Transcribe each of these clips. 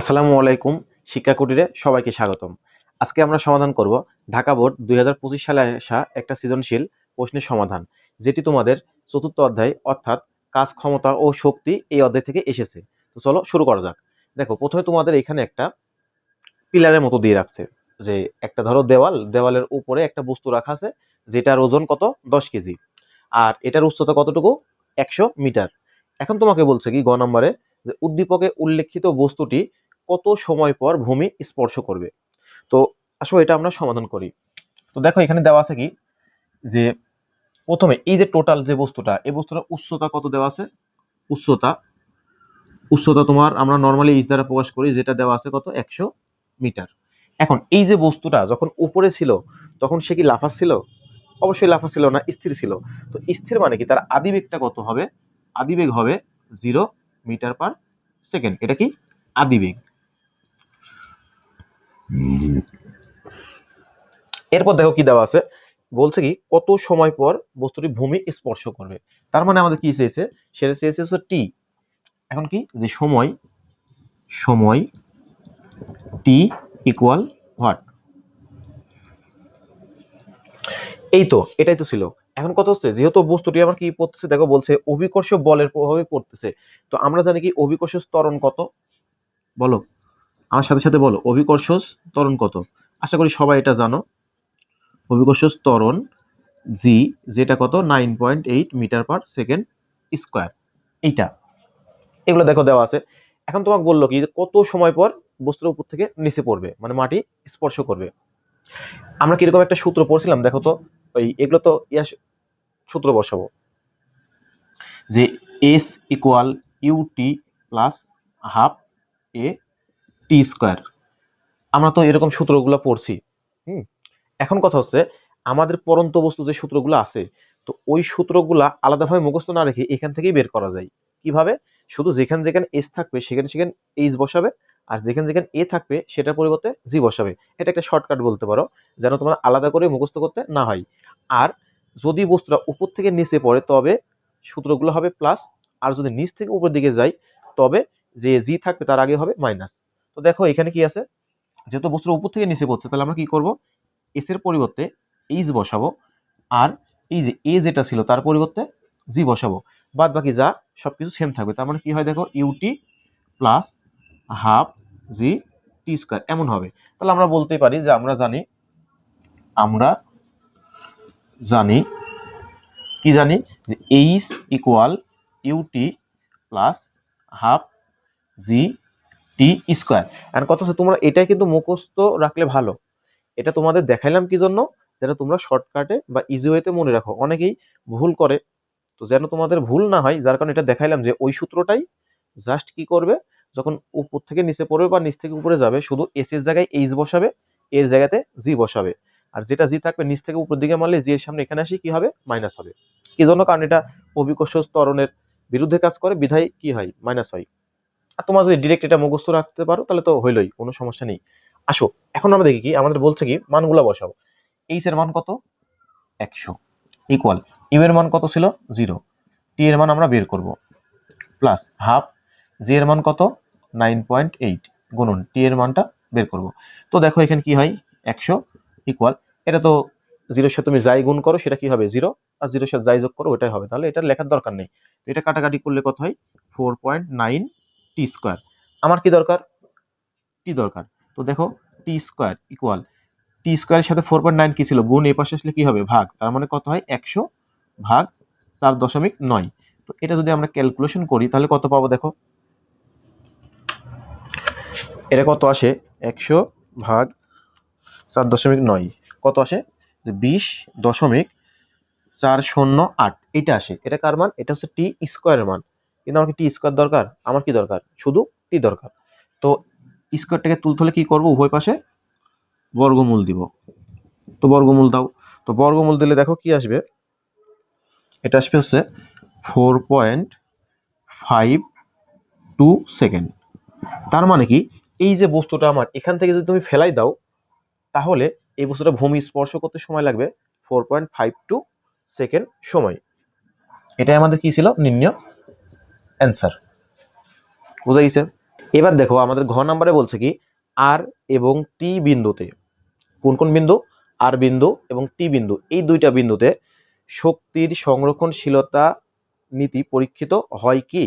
আসসালামু আলাইকুম। শিক্ষা কুটিরে সবাইকে স্বাগতম। আজকে আমরা সমাধান করব ঢাকা বোর্ড 2025 সালে আসা একটা সৃজনশীল প্রশ্নের সমাধান, যেটি তোমাদের চতুর্থ অধ্যায় অর্থাৎ কাজ, ক্ষমতা ও শক্তি এই অধ্যায় থেকে এসেছে। তো চলো শুরু করা যাক। দেখো, প্রথমে তোমাদের এখানে একটা পিলারের মতো দিয়ে রাখছে, যে একটা ধরো দেওয়ালের উপরে একটা বস্তু রাখা আছে, যেটার ওজন কত 10 কেজি, আর এটার উচ্চতা কতটুকু 100 মিটার। এখন তোমাকে বলছে কি গ নম্বরে, যে উদ্দীপকে উল্লেখিত বস্তুটি কত সময় পর ভূমি স্পর্শ করবে। তো আসলে এটা আমরা সমাধান করি। তো দেখো এখানে দেওয়া আছে কি, যে প্রথমে এই যে টোটাল যে বস্তুটা, এই বস্তুটার উচ্চতা কত দেওয়া আছে। উচ্চতা উচ্চতা তোমার আমরা নর্মালি ইঞ্চ দ্বারা প্রকাশ করি, যেটা দেওয়া আছে কত 100 মিটার। এখন এই যে বস্তুটা যখন উপরে ছিল, তখন সে কি লাফাচ্ছিল? অবশ্যই লাফাচ্ছিল না, স্থির ছিল। তো স্থির মানে কি, তার আদিবেগটা কত হবে? আদিবেগ হবে 0 মিটার পার সেকেন্ড। এটা কি আদিবেগ। এরপর দেখো কি দেওয়া আছে, বলছে কি কত সময় পর বস্তুটি ভূমি স্পর্শ করবে। তার মানে আমাদের কি চেয়েছে, সেটা চেয়েছে হচ্ছে টি। এখন কি, যে সময় সময় টি ইকুয়াল হোয়াট। এই তো, এটাই তো ছিল। এখন কথা হচ্ছে, যেহেতু বস্তুটি আমার কি পড়তেছে, দেখো বলছে অভিকর্ষ বলের প্রভাবে পড়তেছে। তো আমরা জানি কি অভিকর্ষ ত্বরণ কত, বলো আমার সাথে সাথে বলো, অভিকর্ষ ত্বরণ কত। আশা করি সবাই এটা জানো। অভিকর্ষ ত্বরণ জি, যেটা কত 9.8 মিটার পার সেকেন্ড স্কোয়ার। এইটা, এগুলো দেখো দেওয়া আছে। এখন তোমাকে বললো কি, যে কত সময় পর বস্তুর উপর থেকে নিচে পড়বে, মানে মাটি স্পর্শ করবে। আমরা কিরকম একটা সূত্র পড়ছিলাম দেখো তো, ওই এগুলো তো সূত্র বসাবো, যে S equal U T plus half A T square. আমরা তো এরকম সূত্রগুলো পড়ছি। হুম। এখন কথা হচ্ছে, আমাদের পরন্ত বস্তু যে সূত্রগুলো আছে, তো ওই সূত্রগুলা আলাদাভাবে মুখস্থ না রেখে এখান থেকেই বের করা যায়। কিভাবে? শুধু যেখানে যেখানে এস থাকবে সেখানে সেখানে এইচ বসাবে, আর যেখানে যেখানে এ থাকবে সেটার পরিবর্তে জি বসাবে। এটা একটা শর্টকাট বলতে পারো, যেন তোমার আলাদা করে মুখস্থ করতে না হয়। আর যদি বস্তুটা উপর থেকে নিচে পড়ে, তবে সূত্রগুলো হবে প্লাস, আর যদি নিচ থেকে উপর দিকে যায়, তবে যে জি থাকবে তার আগে হবে মাইনাস। তো দেখো এখানে কি আছে, যেহেতু বস্তুটা উপর থেকে নিচে পড়ছে, তাহলে আমরা কি করব, এস এর পরিবর্তে এইচ বসাবো, আর এই যে এ যেটা ছিল তার পরিবর্তে জি বসাবো। বাদ বাকি যা সবকিছু সেম থাকবে। তার মানে কি হয় দেখো, UT plus half G T square এমন হবে। তাহলে আমরা বলতে পারি যে আমরা জানি কি জানি, যে H equal U T plus half G T square. আর কথা হচ্ছে, তোমরা এটাই কিন্তু মুখস্থ রাখলে ভালো। এটা তোমাদের দেখাইলাম কি জন্য, যেন তোমরা শর্টকাটে বা ইজি ওয়েতে মনে রাখো। অনেকেই ভুল করে, তো যেন তোমাদের ভুল না হয়, যার কারণে এটা দেখাইলাম, যে ওই সূত্রটাই জাস্ট কি করবে, যখন উপর থেকে নিচে পড়বে বা নিচ থেকে উপরে যাবে, শুধু এস এর জায়গায় এইচ বসাবে, এর জায়গাতে জি বসাবে। আর যেটা জি থাকবে নিচ থেকে উপর দিকে মারলে জি এর সামনে এখানে আসি কি হবে, মাইনাস হবে। কি জন্য? কারণ এটা অভিকর্ষ ত্বরণের বিরুদ্ধে কাজ করে, বিধায় কি হয়, মাইনাস হয়। আর তোমরা যদি ডিরেক্ট এটা মুখস্থ রাখতে পারো, তাহলে তো হইলই, কোনো সমস্যা নেই। আসো, এখন আমরা দেখি কি আমাদের বলছে, কি মানগুলা বসাবো। এইচ এর মান কত 100 ইকুয়াল, ইউ এর মান কত ছিল 0, টি এর মান আমরা বের করব, প্লাস হাফ জি এর মান কত 9.8 গুণন টি এর মানটা বের করব। তো দেখো এখানে কি হয়, 100 ইকুয়াল, এটা তো জিরোর সাথে তুমি যাই গুণ করো সেটা কি হবে 0, আর জিরোর সাথে যাই যোগ করো ওটাই হবে। তাহলে এটা লেখার দরকার নেই। তো এটা কাটাকাটি করলে কত হয়, 4.9 টি স্কোয়ার। আমার কি দরকার, টি দরকার। তো দেখো টি স্কোয়ার ইকুয়াল, টি স্কোয়ারের সাথে 4.9 কি ছিল, গুণ, এই পাশে আসলে কি হবে ভাগ। তার মানে কত হয় 100 ভাগ 4.9। তো এটা যদি আমরা ক্যালকুলেশন করি তাহলে কত পাবো দেখো, এটা কত আসে, 100 ভাগ 4.9 কত আসে, যে 20.408 এটা আসে। এটা কার মান? এটা হচ্ছে টি স্কোয়ারের মান। কিন্তু আমাকে টি স্কোয়ার দরকার, আমার কি দরকার, শুধু টি দরকার। তো স্কোয়ারটাকে তুলতে হলে কি করবো, উভয় পাশে বর্গমূল দিব। তো বর্গমূল দাও। তো বর্গমূল দিলে দেখো কি আসবে, এটা আসবে হচ্ছে 4.52 সেকেন্ড। তার মানে কি, এই যে বস্তুটা আমার এখান থেকে যদি তুমি ফেলাই দাও, তাহলে এই বস্তুটা ভূমি স্পর্শ করতে সময় লাগবে 4.52 সেকেন্ড সময়। এটাই আমাদের কি ছিল, নির্ণয় অ্যান্সার। বুঝা গেছে? এবার দেখো আমাদের ঘ নাম্বারে বলছে কি আর এবং টি বিন্দুতে, কোন কোন বিন্দু, আর বিন্দু এবং টি বিন্দু, এই দুইটা বিন্দুতে শক্তির সংরক্ষণশীলতা নীতি পরীক্ষিত হয় কি,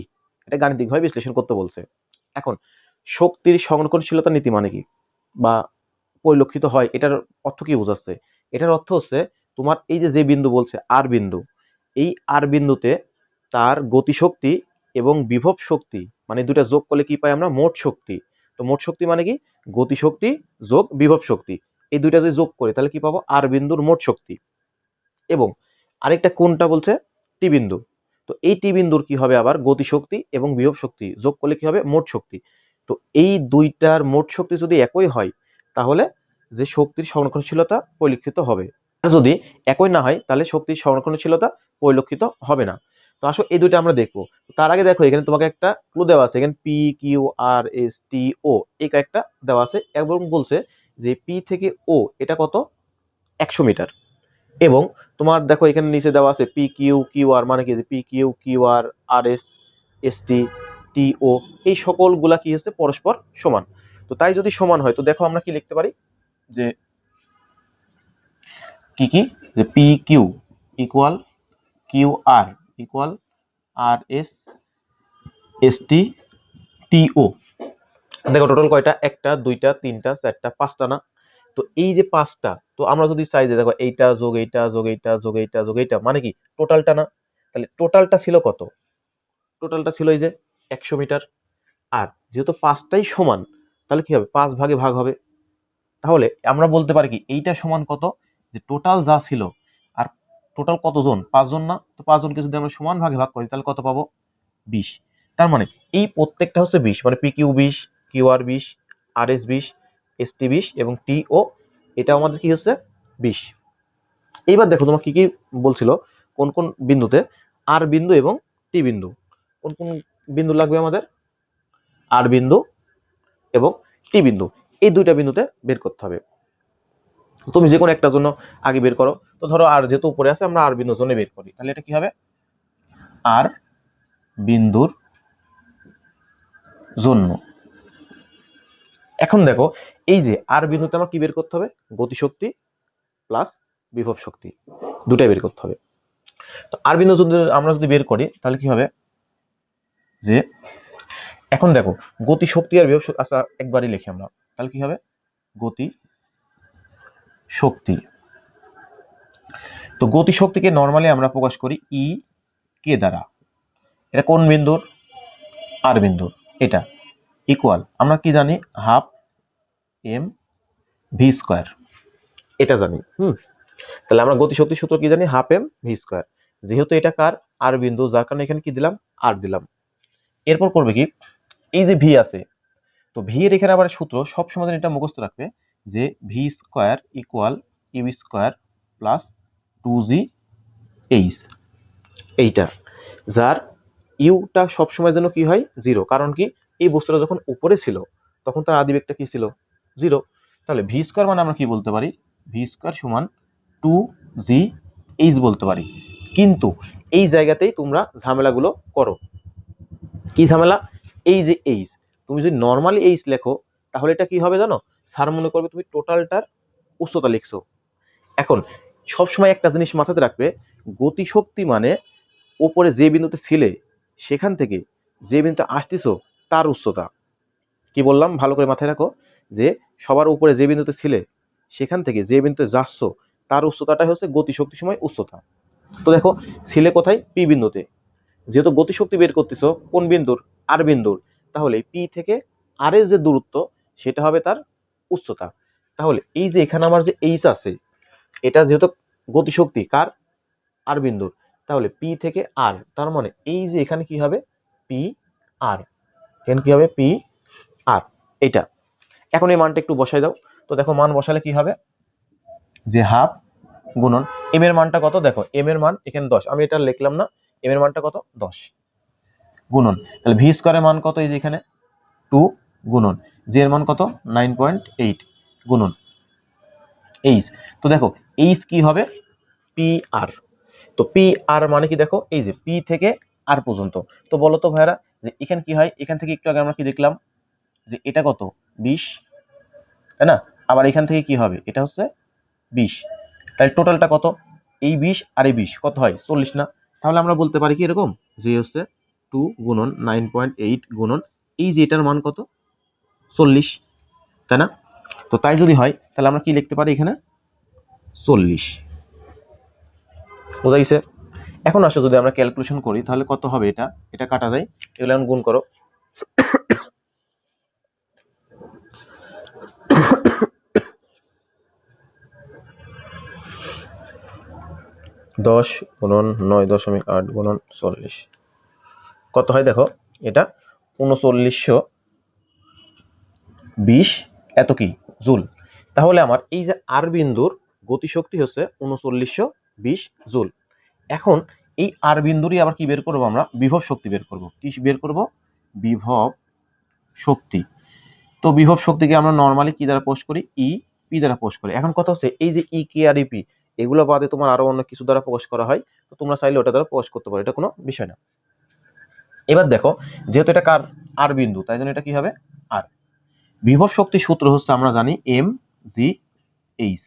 এটা গাণিতিকভাবে বিশ্লেষণ করতে বলছে। এখন শক্তির সংরক্ষণশীলতা নীতি মানে কি বা পরিলক্ষিত হয়, এটার অর্থ কি বোঝাচ্ছে? এটার অর্থ হচ্ছে তোমার এই যে যে বিন্দু বলছে আর বিন্দু, এই আর বিন্দুতে তার গতিশক্তি এবং বিভব শক্তি মানে দুটা যোগ করলে কি পাই আমরা, মোট শক্তি। তো মোট শক্তি মানে কি, গতিশক্তি যোগ বিভব শক্তি, এই দুইটা যদি যোগ করে তাহলে কি পাবো, আর বিন্দুর মোট শক্তি। এবং আরেকটা কোনটা বলছে, টি বিন্দু। তো এই টি বিন্দুর কি হবে আবার, গতিশক্তি এবং বিভব শক্তি যোগ করলে কি হবে, মোট শক্তি। তো এই দুইটার মোট শক্তি যদি একই হয় তাহলে যে শক্তির সংরক্ষণশীলতা পরিলক্ষিত হবে। আর যদি একই না হয় তাহলে শক্তির সংরক্ষণশীলতা পরিলক্ষিত হবে না। তো আসো এই দুইটা আমরা দেখবো। তার আগে দেখো এখানে তোমাকে একটা ক্লু দেওয়া আছে, এখানে P Q R S T ও এই কয়েকটা দেওয়া আছে এবং বলছে যে পি থেকে ও এটা কত, 100 মিটার। এবং তোমার দেখো এখানে নিচে দেওয়া আছে পি কিউ কিউ আর, মানে কি পি কিউ কিউ আর আর এস এস টি টি ও এই সকলগুলা কি হচ্ছে পরস্পর সমান। তো তাই যদি সমান হয় তো দেখো আমরা কি লিখতে পারি, যে কি কি, যে P Q equal Q R equal আর এস এস টি টি ও। দেখো টোটাল কয়টা, একটা দুইটা তিনটা চারটা পাঁচটা না? তো এই যে পাঁচটা, তো আমরা যদি চাই যে দেখো এইটা যোগ এইটা যোগ এইটা যোগ এইটা যোগ এইটা মানে কি টোটালটা না? তাহলে টোটালটা ছিল কত, টোটালটা ছিল এই যে 100 মিটার। আর যেহেতু পাঁচটাই সমান তাহলে কি হবে, 5 ভাগে ভাগ হবে। তাহলে আমরা বলতে পারি কি এইটা সমান কত, যে টোটাল যা ছিল, আর টোটাল কতজন, 5 জন না? তো 5 জনকে যদি আমরা সমান ভাগে ভাগ করি তাহলে কত পাবো, 20। তার মানে এই প্রত্যেকটা হচ্ছে 20, মানে পি কিউ 20, কিউ আর 20, আর এস 20, এস টি 20 এবং টি ও এটা আমাদের কি হচ্ছে 20। এইবার দেখো তোমার কি কি বলছিল, কোন কোন বিন্দুতে আর বিন্দু এবং টি বিন্দু, কোন কোন বিন্দু লাগবে আমাদের, আর বিন্দু এবং টি বিন্দু, এই দুইটা বিন্দুতে বের করতে হবে। তুমি যে কোনো একটার জন্য আগে বের করো। তো ধরো আর যেহেতু উপরে আছে আমরা আর বিন্দুর জন্য বের করি, তাহলে এটা কি হবে, আর বিন্দুর জন্য। এখন দেখো এই যে আর বিন্দুতে আমার কি বের করতে হবে, গতিশক্তি প্লাস বিভব শক্তি দুটাই বের করতে হবে। তো আর বিন্দু যদি আমরা যদি বের করি তাহলে কি হবে, যে এখন দেখো গতি শক্তি আর বিভব শক্তি, আচ্ছা একবারই লিখি আমরা, তাহলে কি হবে, গতি শক্তি। তো গতি শক্তিকে নরমালি আমরা প্রকাশ করি ই কে দ্বারা। এটা কোন বিন্দুর, আর বিন্দুর, এটা ইকুয়াল আমরা কি জানি, হাফ এম ভি স্কোয়ার, এটা জানি। তাহলে আমরা গতি শক্তির সূত্র কি জানি, হাফ এম ভি স্কোয়ার। যেহেতু এটা কার, আর বিন্দু, যার কারণে এখানে কি দিলাম, আর দিলাম। এরপর করবে কি, এই যে ভি আছে, তো ভি এর এখানে আবার সূত্র সবসময় এটা মুখস্থ রাখবে, যে V square equal you square plus 2জি এইচ, এইটা, যার ইউটা সবসময় যেন কি হয়, 0। কারণ কি, এই বস্তুটা যখন উপরে ছিল তখন তার আদিবেগটা কি ছিল, 0। তাহলে ভি স্কোয়ার মানে আমরা কি বলতে পারি, ভি স্কোয়ার সমান 2জি এইচ বলতে পারি। কিন্তু এই জায়গাতেই তোমরা ঝামেলাগুলো করো। কি ঝামেলা, এই যে এইচ, তুমি যদি নর্মালি এইচ লেখো তাহলে এটা কি হবে জানো, স্যার মনে করবে তুমি টোটালটার উচ্চতা লিখছো। এখন সবসময় একটা জিনিস মাথাতে রাখবে, গতিশক্তি মানে উপরে যে বিন্দুতে ছিলে সেখান থেকে যে বিন্দুতে আসতেছো তার উচ্চতা। কি বললাম ভালো করে মাথায় রাখো, যে সবার উপরে যে বিন্দুতে ছিলে সেখান থেকে যে বিন্দুতে যাচ্ছ তার উচ্চতাটাই হচ্ছে গতিশক্তি সময় উচ্চতা। তো দেখো ছিলে কোথায়, পি বিন্দুতে, যেহেতু গতিশক্তি বের করতেছো কোন বিন্দুর, আর বিন্দুর, তাহলে পি থেকে আর এর যে দূরত্ব সেটা হবে তার উচ্চতা। তাহলে এই যে এখানে আমার যে এইচ আছে, এটা যেহেতু গতিশক্তি কার, আর বিন্দুর, তাহলে পি থেকে আর, তার মানে এই যে এখানে কি হবে, পি আর, এখানে কি হবে, পি আর, এটা। এখন এই মানটা একটু বসাই দাও। তো দেখো মান বসালে কি হবে, যে হাফ গুণন এম এর মানটা কত, দেখো এম এর মান এখানে 10, আমি এটা লিখলাম না, এম এর মানটা কত, 10 গুণন, তাহলে ভি স্কোয়ারের মান কত, এই যে এখানে 2 গুণন জি এর মান কত, 9.8 গুণন এইচ। তো দেখো এইচ কি হবে, পি আর। তো পি আর মানে কি, দেখো এই যে পি থেকে আর পর্যন্ত। তো বলো তো ভাইরা, যে এখানে কি হয়, এখান থেকে একটু আগে আমরা কি দেখলাম, যে এটা কত 20, তাই না? আবার এখান থেকে কি হবে, এটা হচ্ছে 20, তাহলে টোটালটা কত, এই 20 আর এই 20 কত হয় 40 না? তাহলে আমরা বলতে পারি কি এরকম যে হচ্ছে 2 গুণন 9.8 গুণন এই যে এটার মান কত 40, তাই না? তো তাই যদি হয় তাহলে আমরা কি লিখতে পারি এখানে 40। বোঝা গেছে? এখন আসো যদি আমরা ক্যালকুলেশন করি তাহলে কত হবে, এটা এটা কাটা যায়, এগুলো এখন গুণ করো। 10 গুণন 9.8 গুণন 40 কত হয় দেখো, এটা 3920 এত কি জুল। তাহলে আমার এই যে আর বিন্দুর গতিশক্তি হচ্ছে 3920 জুল। এখন এই আর বিন্দুরই আবার কি বের করবো, আমরা বিভব শক্তি বের করব। কি বের করব, বিভব শক্তি। তো বিভব শক্তিকে আমরা নরমালি কি দ্বারা প্রকাশ করি, ই পি দ্বারা প্রকাশ করি। এখন কথা হচ্ছে এই যে ই কে আর ইপি এগুলো বাদে তোমার আরো অন্য কিছু দ্বারা প্রকাশ করা হয়, তো তোমরা চাইলে ওটা দ্বারা প্রকাশ করতে পারো, এটা কোনো বিষয় না। এবার দেখো যেহেতু এটা কার আর বিন্দু, তাই জন্য এটা কি হবে আর। বিভব শক্তি সূত্র হচ্ছে আমরা জানি এম জি এইচ।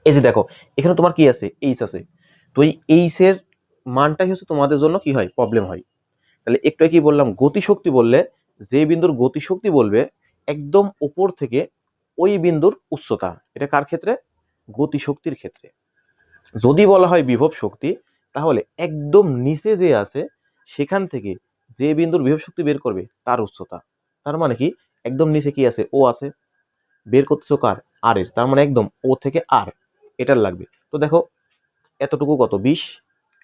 এই যে দেখো এখানে তোমার কি আছে, এইচ আছে, তো এই এইচ এর মানটাই হচ্ছে তোমাদের জন্য কি হয়, প্রবলেম হয়। তাহলে একটু কি বললাম, গতিশক্তি বললে যে বিন্দুর গতিশক্তি বলবে একদম উপর থেকে ওই বিন্দুর উচ্চতা, এটা কার ক্ষেত্রে, গতিশক্তির ক্ষেত্রে। যদি বলা হয় বিভব শক্তি তাহলে একদম নিচে যে আছে সেখান থেকে যে বিন্দুর বিভব শক্তি বের করবে তার উচ্চতা। তার মানে কি একদম নিচে কি আছে, ও আছে, বের করতেছো কার, আর এর, তার মানে একদম ও থেকে আর এটার লাগবে। তো দেখো এতটুকু কত 20,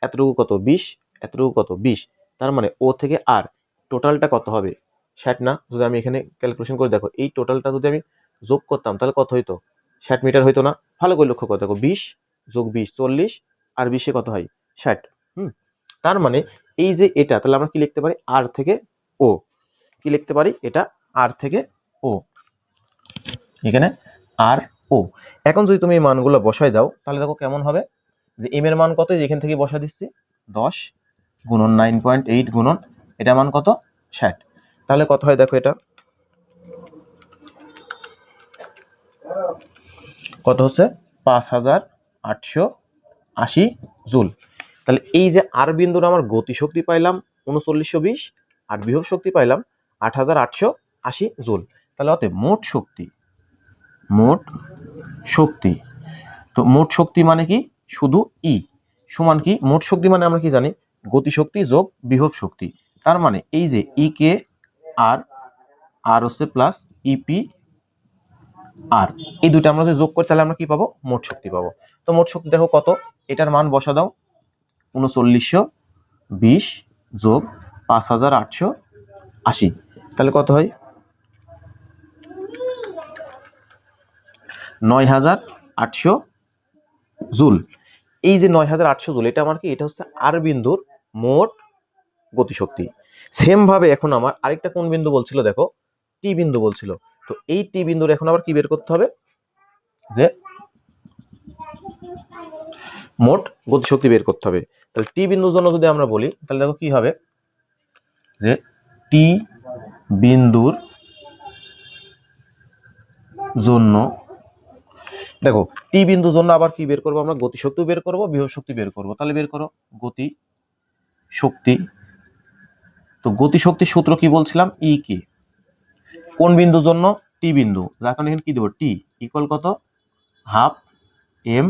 এতটুকু কত 20, এতটুকু কত 20, তার মানে ও থেকে আর টোটালটা কত হবে 60 না? যদি আমি এখানে ক্যালকুলেশন করে দেখো এই টোটালটা যদি আমি যোগ করতাম তাহলে কত হইতো, 60 মিটার হইতো না? ভালো করে লক্ষ্য করে দেখো 20 যোগ 20 40, আর 20 কত হয় 60। তার মানে এই যে এটা, তাহলে আমরা কি লিখতে পারি, আর থেকে ও, কি লিখতে পারি, এটা আর থেকে ও, এখানে আর ও। এখন যদি তুমি এই মানগুলো বসাই দাও তাহলে দেখো কেমন হবে, যে এম এর মান কত, এখান থেকে বসা দিচ্ছি 10 গুণন 9.8 গুণন এটা মান কত 60, তাহলে কত হয় দেখো, এটা কত হচ্ছে 5880 জুল। তাহলে এই যে আর বিন্দুর আমার গতি শক্তি পাইলাম 3920 আর বিভব শক্তি পাইলাম 8880 জুল। তাহলে অতএব মোট শক্তি, মোট শক্তি, তো মোট শক্তি মানে কি, শুধু ই সমান কি, মোট শক্তি মানে আমরা কি জানি, গতিশক্তি যোগ বিভব শক্তি। তার মানে এই যে ই কে আর, আর হচ্ছে প্লাস ইপি আর, এই দুটো আমরা যদি যোগ করি তাহলে আমরা কি পাবো, মোট শক্তি পাবো। তো মোট শক্তি দেখো কত, এটার মান বসা দাও 3920 যোগ 5880, তাহলে কত হয় 9800 জুল। এই যে 9800 জুল এটা আমার কি, এটা হচ্ছে আর বিন্দুর মোট গতিশক্তি। সেম ভাবে এখন আমার আরেকটা কোন বিন্দু বলছিল দেখো, টি বিন্দু বলছিল। তো এই টি বিন্দুর এখন আবার কি বের করতে হবে, যে মোট গতিশক্তি বের করতে হবে। তাহলে টি বিন্দুর জন্য যদি আমরা বলি তাহলে দেখো কি হবে, যে টি বিন্দুর জন্য, দেখো টি বিন্দুর জন্য আবার কি বের করবো, আমরা গতিশক্তি বের করব, বিভব শক্তি বের করব। তাহলে বের করো গতি শক্তি। তো গতি শক্তির সূত্র কি বলছিলাম, ই কে, কোন বিন্দুর জন্য, টি বিন্দু, যার কারণে এখানে কি দেবো, টি ইকুয়াল কত, হাফ এম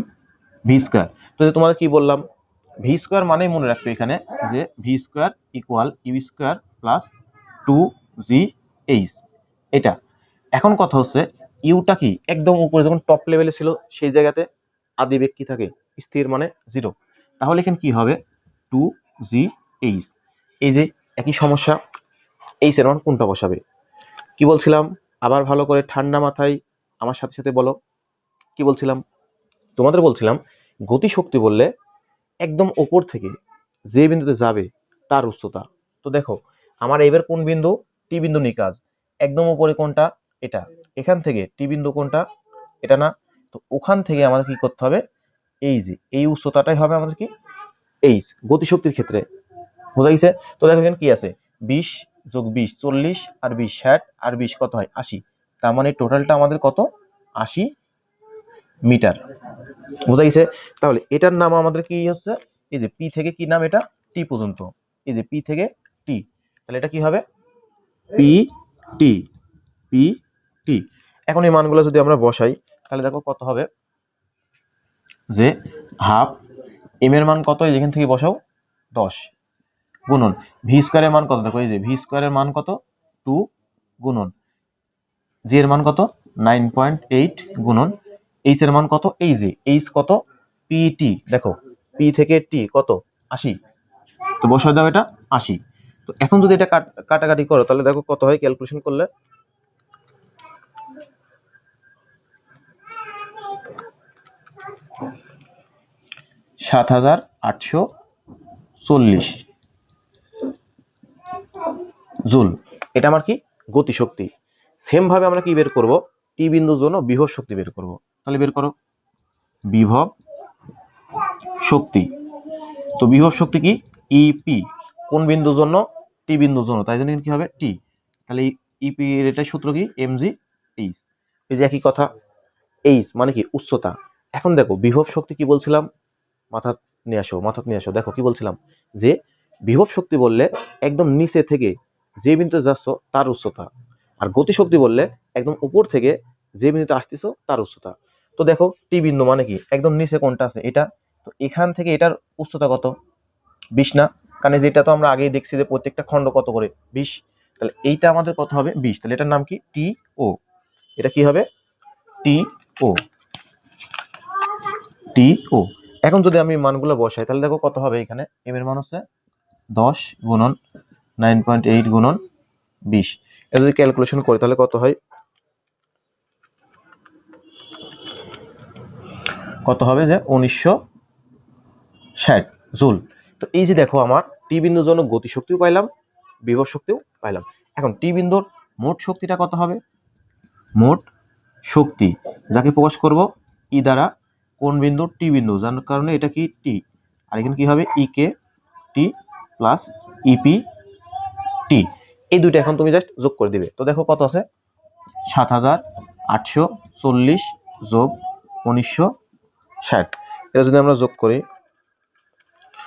ভি স্কোয়ার। তো তোমাদের কি বললাম, ভি স্কোয়ার মানে মনে রাখবে এখানে যে V square equal you square plus 2 g h, এটা। এখন কথা হচ্ছে ইউটা কি একদম উপরে যখন টপ লেভেলে ছিল সেই জায়গাতে আদি বেগ কি থাকে, স্থির মানে 0। তাহলে এখানে কি হবে 2 জি এইচ। এই যে একই সমস্যা, এইচ এর মান কোনটা বসাবে, কি বলছিলাম, আবার ভালো করে ঠান্ডা মাথায় আমার সাথে সাথে বলো, কি বলছিলাম, তোমাদের বলছিলাম গতি শক্তি বললে একদম ওপর থেকে যে বিন্দুতে যাবে তার উচ্চতা। তো দেখো আমার এবার কোন বিন্দু, টি বিন্দু নিকাজ, একদম উপরে কোনটা, এটা, এখান থেকে টি বিন্দু কোনটা, এটা না? তো ওখান থেকে আমাদের কি করতে হবে, এই যে এই উচ্চতাটাই হবে আমাদের কি এইচ, গতিশক্তির ক্ষেত্রে। বোঝা গেছে? তো দেখো এখানে কি আছে 20 যোগ 20 40 আর 20 60 আর 20 কত হয় 80। তার মানে টোটালটা আমাদের কত 80 মিটার। বুঝা গেছে? তাহলে এটার নাম আমাদের কি হচ্ছে, এই যে পি থেকে কি নাম এটা টি পর্যন্ত, এই যে পি থেকে টি, তাহলে এটা কি হবে পি টি, পি টি। এখন এই মানগুলো যদি আমরা বসাই তাহলে দেখো কত হবে, যে হাফ এম এর মান কত, এখান থেকে বসাও 10 গুণন ভি স্কয়ারের মান কত, দেখো এই যে ভি স্কয়ারের মান কত 2 গুণন জি এর মান কত 9.8 গুণন এইচ এর মান কত, এই যে এইচ কত পিটি, দেখো পি থেকে টি কত 80, তো বসায় দাও এটা 80। তো এখন যদি এটা কাটাকাটি করো তাহলে দেখো কত হয়, ক্যালকুলেশন করলে 7840 জুল। এটা আমার কি গতিশক্তি। সেম ভাবে আমরা কি বের করব, টি বিন্দুর জন্য বিভব শক্তি বের করব। তাহলে বের করো বিভব শক্তি। তো বিভব শক্তি কি ইপি, কোন বিন্দুর জন্য টি বিন্দুর জন্য, তাই জন্য কি হবে টি। তাহলে ইপি এর এটা সূত্র কি এমজি এইচ, এই যে একই কথা, এইচ মানে কি উচ্চতা। এখন দেখো বিভব শক্তি কি বলছিলাম, মাথা নিয়ে আসো, দেখো কি বলছিলাম, যে বিভব শক্তি বললে একদম নিচে থেকে যে বিন্দুতে যাচ্ছ তার উচ্চতা, আর গতিশক্তি বললে একদম উপর থেকে যে বিন্দুতে আসতেছো তার উচ্চতা। তো দেখো টি বিন্দু মানে কি একদম নিচে কোনটা আছে এটা, তো এখান থেকে এটার উচ্চতা কত 20 না, কারণ যেটা তো আমরা আগেই দেখছি যে প্রত্যেকটা খণ্ড কত করে 20, তাহলে এইটা আমাদের কত হবে 20, তাহলে এটার নাম কি টি ও, এটা কি হবে টি ও, টি ও। এখন যদি আমি মানগুলো বসাই তাহলে দেখো কত হবে, এখানে এম এর মান হচ্ছে 10 গুণন 9.8 গুণন 20, এটা যদি ক্যালকুলেশন করি তাহলে কত হয়, কত হবে যে 1960 জুল। তো এই যে দেখো আমার টি বিন্দুর জন্য গতিশক্তিও পাইলাম, বিভব শক্তিও পাইলাম। এখন টি বিন্দুর মোট শক্তিটা কত হবে, মোট শক্তি যাকে প্রকাশ করব ই দ্বারা, কোন বিন্দু টি বিন্দু, যার কারণে এটা কি টি, আর এখানে কি হবে ই কে টি প্লাস ইপি টি, এই দুইটা এখন তুমি জাস্ট যোগ করে দিবে। তো দেখো কত আছে 7840 যোগ 1960, এটা যদি আমরা যোগ করি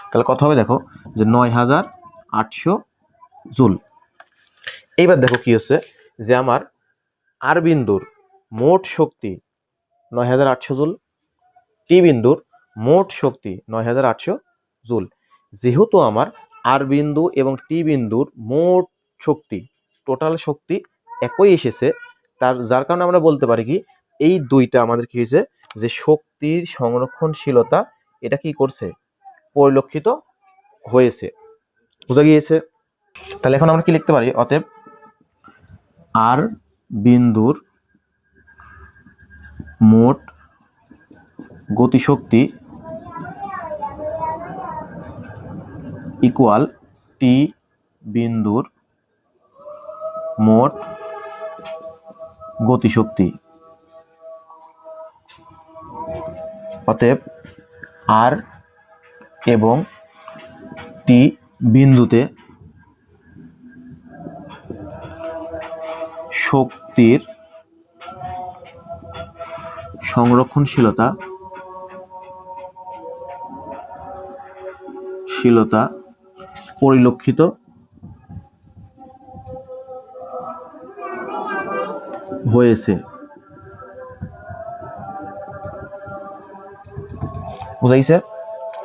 তাহলে কত হবে, দেখো যে 9800 জুল। এইবার দেখো কি হচ্ছে, যে আমার আর বিন্দুর মোট শক্তি 9800 জুল, টি বিন্দুর মোট শক্তি 9800 জুল। যেহেতু আমার আর বিন্দু এবং টি বিন্দুর মোট শক্তি টোটাল শক্তি একই এসেছে, যার কারণে আমরা বলতে পারি কি এই দুইটা আমাদের কি হয়েছে, যে শক্তির সংরক্ষণশীলতা এটা কি করছে পরিলক্ষিত হয়েছে। বুঝা গিয়েছে? তাহলে এখন আমরা কি লিখতে পারি, অতএব আর বিন্দুর মোট গতিশক্তি ইকুয়াল টি বিন্দুর মোট গতিশক্তি। অতএব আর এবং টি বিন্দুতে শক্তির সংরক্ষণশীলতা পরিলক্ষিত হয়েছে। বুঝাইছে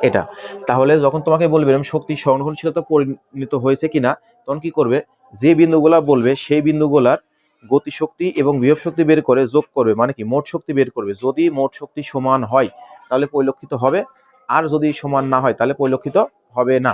এটা? তাহলে যখন তোমাকে বলবে শক্তি সংরক্ষণশীলতা পরিণত হয়েছে কিনা, তখন কি করবে, যে বিন্দুগুলা বলবে সেই বিন্দুগুলার গতিশক্তি এবং বিভব শক্তি বের করে যোগ করবে, মানে কি মোট শক্তি বের করবে। যদি মোট শক্তি সমান হয় তাহলে পরিলক্ষিত হবে, আর যদি সমান না হয় তাহলে পরিলক্ষিত হবে না।